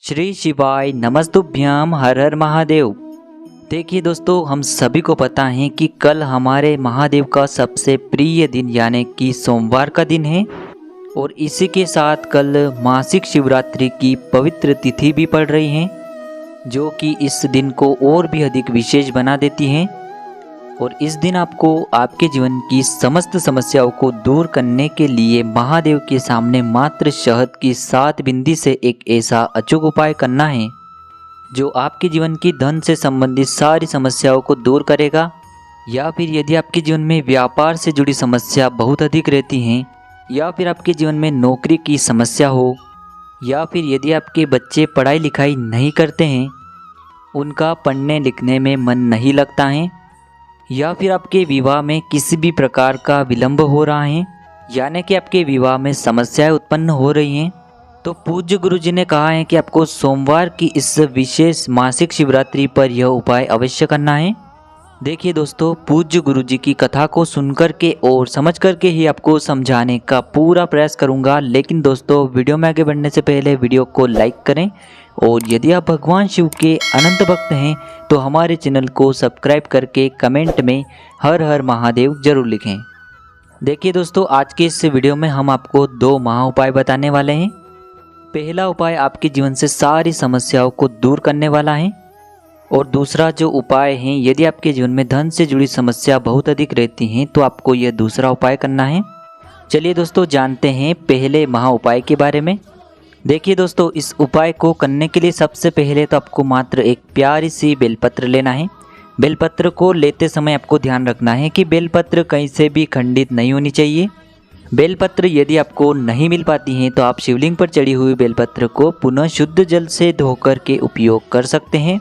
श्री शिवाय नमस्तुभ्यम हर हर महादेव। देखिए दोस्तों, हम सभी को पता है कि कल हमारे महादेव का सबसे प्रिय दिन यानी कि सोमवार का दिन है और इसी के साथ कल मासिक शिवरात्रि की पवित्र तिथि भी पड़ रही है, जो कि इस दिन को और भी अधिक विशेष बना देती है। और इस दिन आपको आपके जीवन की समस्त समस्याओं को दूर करने के लिए महादेव के सामने मात्र शहद की 7 बिंदी से एक ऐसा अचूक उपाय करना है जो आपके जीवन की धन से संबंधित सारी समस्याओं को दूर करेगा। या फिर यदि आपके जीवन में व्यापार से जुड़ी समस्या बहुत अधिक रहती हैं, या फिर आपके जीवन में नौकरी की समस्या हो, या फिर यदि आपके बच्चे पढ़ाई लिखाई नहीं करते हैं, उनका पढ़ने लिखने में मन नहीं लगता है, या फिर आपके विवाह में किसी भी प्रकार का विलंब हो रहा है, यानी कि आपके विवाह में समस्याएं उत्पन्न हो रही हैं, तो पूज्य गुरुजी ने कहा है कि आपको सोमवार की इस विशेष मासिक शिवरात्रि पर यह उपाय अवश्य करना है। देखिए दोस्तों, पूज्य गुरुजी की कथा को सुनकर के और समझ करके ही आपको समझाने का पूरा प्रयास करूंगा। लेकिन दोस्तों, वीडियो में आगे बढ़ने से पहले वीडियो को लाइक करें और यदि आप भगवान शिव के अनंत भक्त हैं तो हमारे चैनल को सब्सक्राइब करके कमेंट में हर हर महादेव जरूर लिखें। देखिए दोस्तों, आज के इस वीडियो में हम आपको 2 महा उपाय बताने वाले हैं। पहला उपाय आपके जीवन से सारी समस्याओं को दूर करने वाला है और दूसरा जो उपाय है, यदि आपके जीवन में धन से जुड़ी समस्या बहुत अधिक रहती हैं तो आपको यह दूसरा उपाय करना है। चलिए दोस्तों, जानते हैं पहले महा उपाय के बारे में। देखिए दोस्तों, इस उपाय को करने के लिए सबसे पहले तो आपको मात्र एक प्यारी सी बेलपत्र लेना है। बेलपत्र को लेते समय आपको ध्यान रखना है कि बेलपत्र कहीं से भी खंडित नहीं होनी चाहिए। बेलपत्र यदि आपको नहीं मिल पाती हैं तो आप शिवलिंग पर चढ़ी हुई बेलपत्र को पुनः शुद्ध जल से धोकर के उपयोग कर सकते हैं।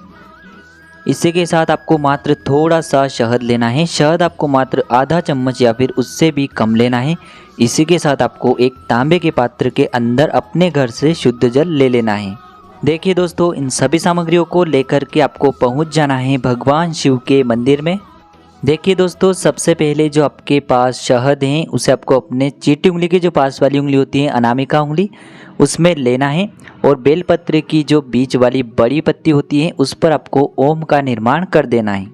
इसी के साथ आपको मात्र थोड़ा सा शहद लेना है। शहद आपको मात्र आधा चम्मच या फिर उससे भी कम लेना है। इसी के साथ आपको एक तांबे के पात्र के अंदर अपने घर से शुद्ध जल ले लेना है। देखिए दोस्तों, इन सभी सामग्रियों को लेकर के आपको पहुंच जाना है भगवान शिव के मंदिर में। देखिए दोस्तों, सबसे पहले जो आपके पास शहद है उसे आपको अपने चीटी उंगली की जो पास वाली उंगली होती है, अनामिका उंगली, उसमें लेना है और बेलपत्र की जो बीच वाली बड़ी पत्ती होती है उस पर आपको ओम का निर्माण कर देना है।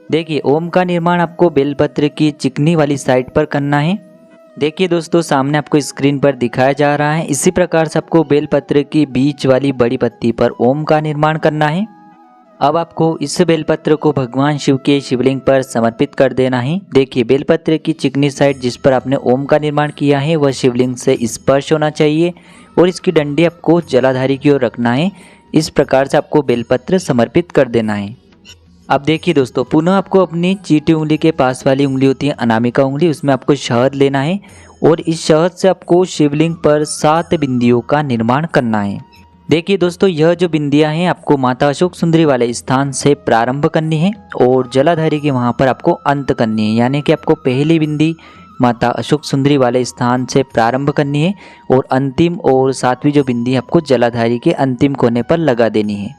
देखिए, ओम का निर्माण आपको बेलपत्र की चिकनी वाली साइड पर करना है। देखिए दोस्तों, सामने आपको स्क्रीन पर दिखाया जा रहा है। इसी प्रकार से आपको बेलपत्र की बीच वाली बड़ी पत्ती पर ओम का निर्माण करना है। अब आपको इस बेलपत्र को भगवान शिव के शिवलिंग पर समर्पित कर देना है। देखिए, बेलपत्र की चिकनी साइड जिस पर आपने ओम का निर्माण किया है वह शिवलिंग से स्पर्श होना चाहिए और इसकी डंडी आपको जलाधारी की ओर रखना है। इस प्रकार से आपको बेलपत्र समर्पित कर देना है। अब देखिए दोस्तों, पुनः आपको अपनी चीटी उंगली के पास वाली उंगली होती है अनामिका उंगली, उसमें आपको शहद लेना है और इस शहद से आपको शिवलिंग पर 7 बिंदियों का निर्माण करना है। देखिए दोस्तों, यह जो बिंदियां हैं आपको माता अशोक सुंदरी वाले स्थान से प्रारंभ करनी है और जलाधारी के वहां पर आपको अंत करनी है। यानी कि आपको पहली बिंदी माता अशोक सुंदरी वाले स्थान से प्रारंभ करनी है और अंतिम और 7वीं जो बिंदी आपको जलाधारी के अंतिम कोने पर लगा देनी है।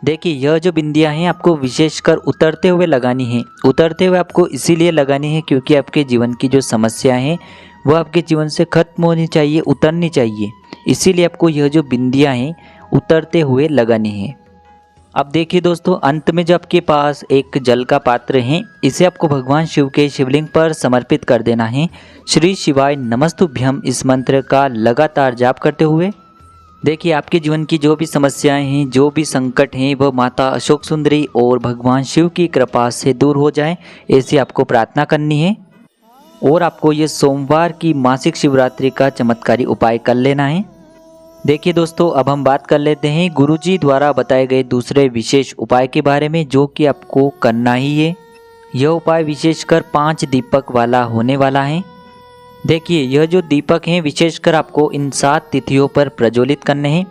देखिए, यह जो बिंदियां हैं आपको विशेषकर उतरते हुए लगानी है। उतरते हुए आपको इसीलिए लगानी है क्योंकि आपके जीवन की जो समस्याएं हैं वह आपके जीवन से खत्म होनी चाहिए, उतरनी चाहिए। इसीलिए आपको यह जो बिंदियां हैं उतरते हुए लगानी है। अब देखिए दोस्तों, अंत में जो आपके पास एक जल का पात्र है, इसे आपको भगवान शिव के शिवलिंग पर समर्पित कर देना है। श्री शिवाय नमस्तुभ्यम इस मंत्र का लगातार जाप करते हुए। देखिए, आपके जीवन की जो भी समस्याएं हैं, जो भी संकट हैं, वह माता अशोक सुंदरी और भगवान शिव की कृपा से दूर हो जाएं, ऐसी आपको प्रार्थना करनी है। और आपको ये सोमवार की मासिक शिवरात्रि का चमत्कारी उपाय कर लेना है। देखिए दोस्तों, अब हम बात कर लेते हैं गुरुजी द्वारा बताए गए दूसरे विशेष उपाय के बारे में, जो कि आपको करना ही है। यह उपाय विशेषकर 5 दीपक वाला होने वाला है। देखिए, यह जो दीपक हैं विशेषकर आपको इन 7 तिथियों पर प्रज्वलित करने हैं।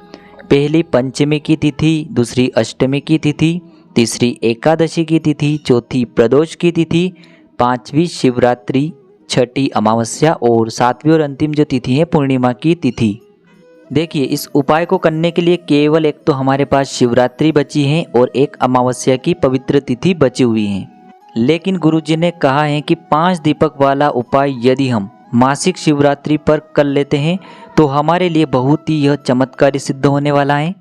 पहली पंचमी की तिथि, दूसरी अष्टमी की तिथि, तीसरी एकादशी की तिथि, चौथी प्रदोष की तिथि, 5वीं शिवरात्रि, 6ठी अमावस्या और 7वीं और अंतिम जो तिथि है पूर्णिमा की तिथि। देखिए, इस उपाय को करने के लिए केवल एक तो हमारे पास शिवरात्रि बची है और एक अमावस्या की पवित्र तिथि बची हुई है। लेकिन गुरुजी ने कहा है कि 5 दीपक वाला उपाय यदि हम मासिक शिवरात्रि पर कर लेते हैं तो हमारे लिए बहुत ही यह चमत्कारी सिद्ध होने वाला है।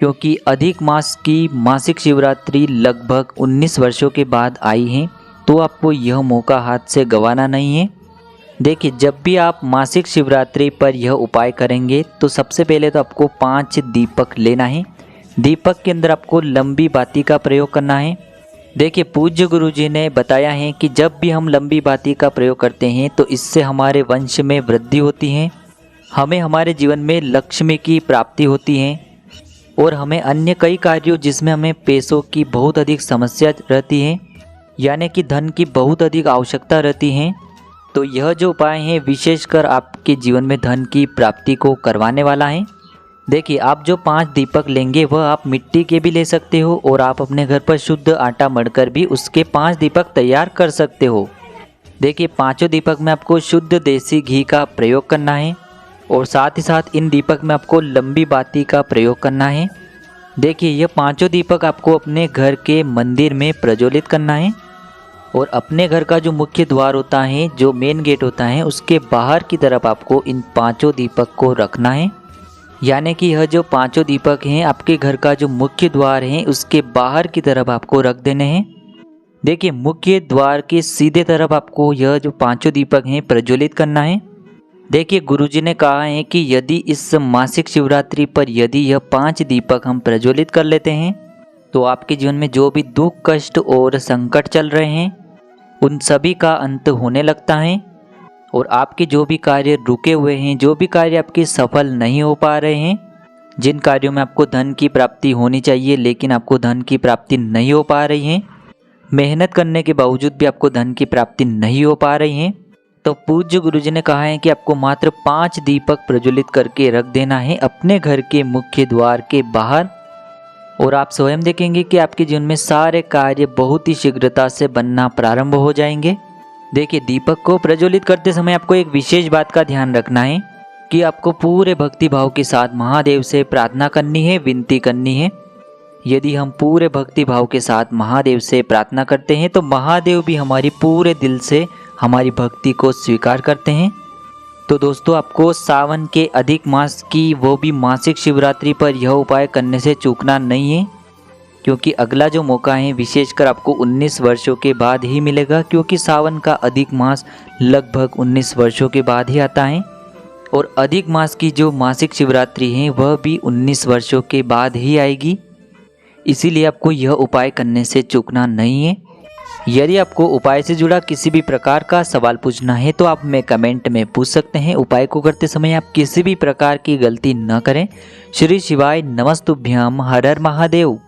क्योंकि अधिक मास की मासिक शिवरात्रि लगभग 19 वर्षों के बाद आई है, तो आपको यह मौका हाथ से गंवाना नहीं है। देखिए, जब भी आप मासिक शिवरात्रि पर यह उपाय करेंगे तो सबसे पहले तो आपको 5 दीपक लेना है। दीपक के अंदर आपको लंबी बाती का प्रयोग करना है। देखिए, पूज्य गुरुजी ने बताया है कि जब भी हम लंबी बाती का प्रयोग करते हैं तो इससे हमारे वंश में वृद्धि होती है, हमें हमारे जीवन में लक्ष्मी की प्राप्ति होती है और हमें अन्य कई कार्यों जिसमें हमें पैसों की बहुत अधिक समस्या रहती है, यानी कि धन की बहुत अधिक आवश्यकता रहती है, तो यह जो उपाय है विशेषकर आपके जीवन में धन की प्राप्ति को करवाने वाला है। देखिए, आप जो 5 दीपक लेंगे वह आप मिट्टी के भी ले सकते हो और आप अपने घर पर शुद्ध आटा मढ़कर भी उसके 5 दीपक तैयार कर सकते हो। देखिए, 5 दीपक में आपको शुद्ध देसी घी का प्रयोग करना है और साथ ही साथ इन दीपक में आपको लंबी बाती का प्रयोग करना है। देखिए, यह 5 दीपक आपको अपने घर के मंदिर में प्रज्वलित करना है और अपने घर का जो मुख्य द्वार होता है, जो मेन गेट होता है, उसके बाहर की तरफ आपको इन 5 दीपक को रखना है। यानी कि यह जो 5 दीपक हैं आपके घर का जो मुख्य द्वार है उसके बाहर की तरफ आपको रख देने हैं। देखिए, मुख्य द्वार के सीधे तरफ आपको यह जो 5 दीपक हैं प्रज्वलित करना है। देखिए, गुरुजी ने कहा है कि यदि इस मासिक शिवरात्रि पर यदि यह 5 दीपक हम प्रज्वलित कर लेते हैं तो आपके जीवन में जो भी दुख, कष्ट और संकट चल रहे हैं उन सभी का अंत होने लगता है और आपके जो भी कार्य रुके हुए हैं, जो भी कार्य आपके सफल नहीं हो पा रहे हैं, जिन कार्यों में आपको धन की प्राप्ति होनी चाहिए लेकिन आपको धन की प्राप्ति नहीं हो पा रही है, मेहनत करने के बावजूद भी आपको धन की प्राप्ति नहीं हो पा रही है, तो पूज्य गुरुजी ने कहा है कि आपको मात्र 5 दीपक प्रज्वलित करके रख देना है अपने घर के मुख्य द्वार के बाहर और आप स्वयं देखेंगे कि आपके जीवन में सारे कार्य बहुत ही शीघ्रता से बनना प्रारंभ हो जाएंगे। देखिए, दीपक को प्रज्वलित करते समय आपको एक विशेष बात का ध्यान रखना है कि आपको पूरे भक्ति भाव के साथ महादेव से प्रार्थना करनी है, विनती करनी है। यदि हम पूरे भक्ति भाव के साथ महादेव से प्रार्थना करते हैं तो महादेव भी हमारी पूरे दिल से हमारी भक्ति को स्वीकार करते हैं। तो दोस्तों, आपको सावन के अधिक मास की वो भी मासिक शिवरात्रि पर यह उपाय करने से चूकना नहीं है, क्योंकि अगला जो मौका है विशेषकर आपको 19 वर्षों के बाद ही मिलेगा, क्योंकि सावन का अधिक मास लगभग 19 वर्षों के बाद ही आता है और अधिक मास की जो मासिक शिवरात्रि है वह भी 19 वर्षों के बाद ही आएगी। इसीलिए आपको यह उपाय करने से चूकना नहीं है। यदि आपको उपाय से जुड़ा किसी भी प्रकार का सवाल पूछना है तो आप हमें कमेंट में पूछ सकते हैं। उपाय को करते समय आप किसी भी प्रकार की गलती न करें। श्री शिवाय नमस्तुभ्याम। हर हर महादेव।